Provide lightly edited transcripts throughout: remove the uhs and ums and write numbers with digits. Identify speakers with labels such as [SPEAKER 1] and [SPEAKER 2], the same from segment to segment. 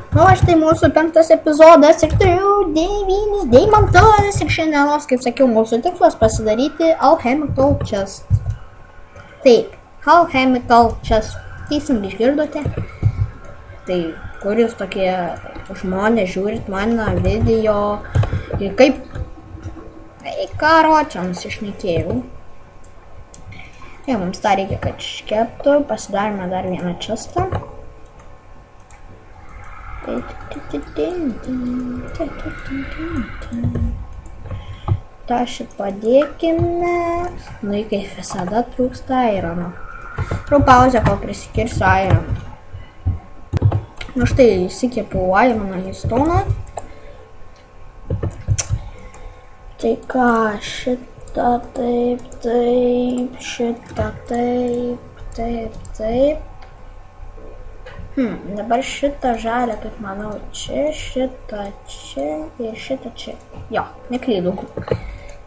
[SPEAKER 1] Nu, štai mūsų 5 epizodas ir turiu 9 deimantus ir šiandienos, kaip sakiau, mūsų tikslas pasidaryti Alchemical Chest. Taip, Alchemical Chest. Teisingai išgirdote. Tai kur jūs tokie žmonės žiūrit mano video ir kaip... Karočią nusišnekėjau. Tai mums tą reikia, kad iškeptų. Pasidarome dar vieną chestą. Tą šit padėkime. Nu, kaip visada trūksta irono. Turiu pauzę, kol prisikirsiu ironą. Nu štai, įsikepiau ironą į stoną. Tai ką, šitą taip, šitą taip. Dabar šitą žalę, kaip manau, čia, šitą čia ir šitą čia. Jo, neklydau.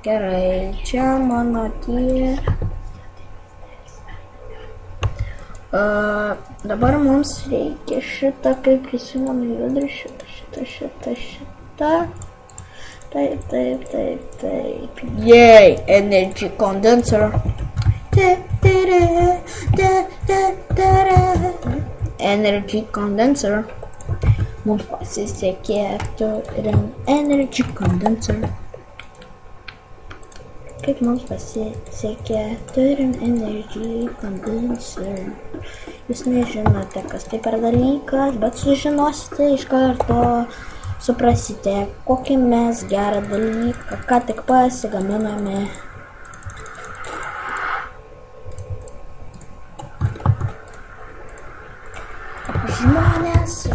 [SPEAKER 1] Gerai, čia mano tie. Dabar mums reikia šitą, kaip prisimenu vidurį, šitą. Taip. Yay, energy condenser. Energy condenser. Mums pasisekė, turim energy condenser. Kaip mums pasisekė, turim energy condenser. Jūs nežinote, kas tai per dalykas, bet sužinosite iš karto. Suprasite, kokį mes gerą dalyką, ką tik pasigaminame.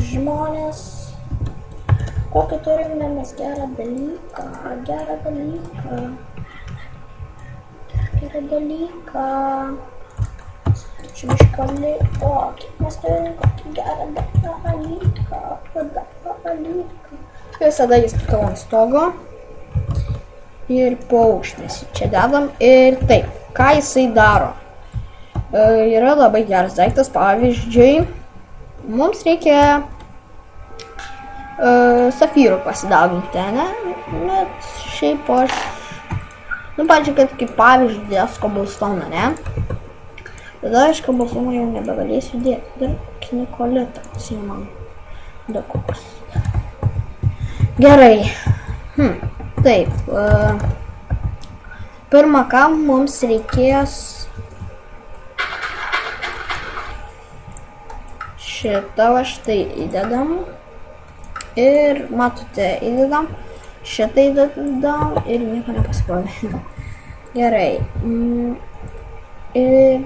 [SPEAKER 1] Žmonės, kokį turime mes gerą dalyką. Čia iškali, o, kaip mes turime kokį gerą dalyką. Visada jis kitau ant stogo. Ir paukštis čia dedam. Ir taip, ką jisai daro? Yra labai geras daiktas, pavyzdžiui, mums reikia safyrų pasidauginti, ne? Bet šiaip aš... Nu, pavyzdžiui, kad kaip pavyzdį Cobblestone, ne? Tada aš Cobblestone jau nebegalėsiu dėti. Dar knikolitą, man. Da koks. Gerai. Taip. Pirmą, ką mums reikės... Šitą va štai įdedam. Ir matote, įdedam. Šitą įdedam ir nieko nepasiprovė. Gerai. Ir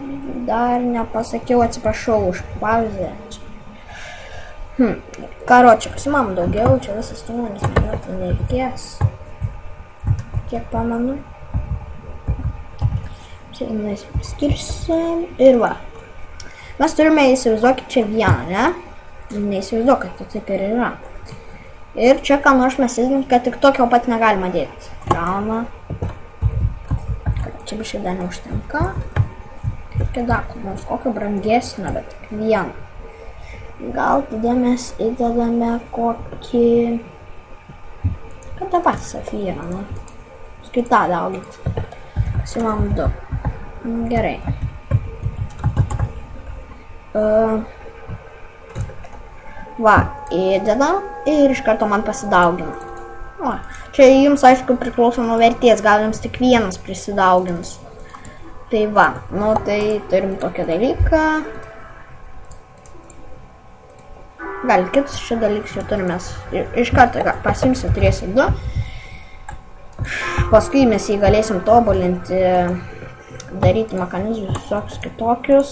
[SPEAKER 1] dar nepasakiau, atsiprašau už pauzę. Karočią, pasimam daugiau, čia visas tumanis minėtų nereikės. Kiek pamanu. Čia mes paskirsim. Ir va. Mes turime įsivaizduokit čia vieną, ne? Neįsivaizduokit, tai taip ir yra. Ir čia ką nors mes įdėm, kad tik tokio pat negalima dėti. Gauna. Čia biškai dar neužtenka. Reikia dar nors kokio brangesnio, bet tik vieną. Gal tada mes įdedame kokį... Kad tą patį safyrą, nu. Paskui tą daugyti. Pasimam 2. Gerai. Va, įdedam ir iš karto man pasidaugina. O, čia jums aišku priklauso nuo vertės, gal jums tik vienas prisidaugins. Tai va, nu tai turim tokį dalyką. Gal kitus šį dalykus jau turime. Iš karto pasimsiu, turėsiu 2. Paskui mes jį galėsim tobulinti, daryti mechanizmus visokius kitokius.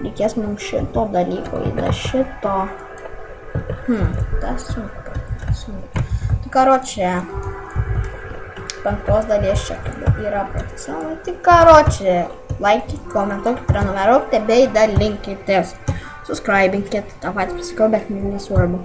[SPEAKER 1] Reikės mums šito dalyko, įda šito. Tas sunku. Tai karočią, 5 dalies čia yra patiksama. Tai karočią, laikykit, komentuokit, prenumeruokite bei dalinkitės. Subscribinkit, tą patį pasakiau, bet nesvarbu.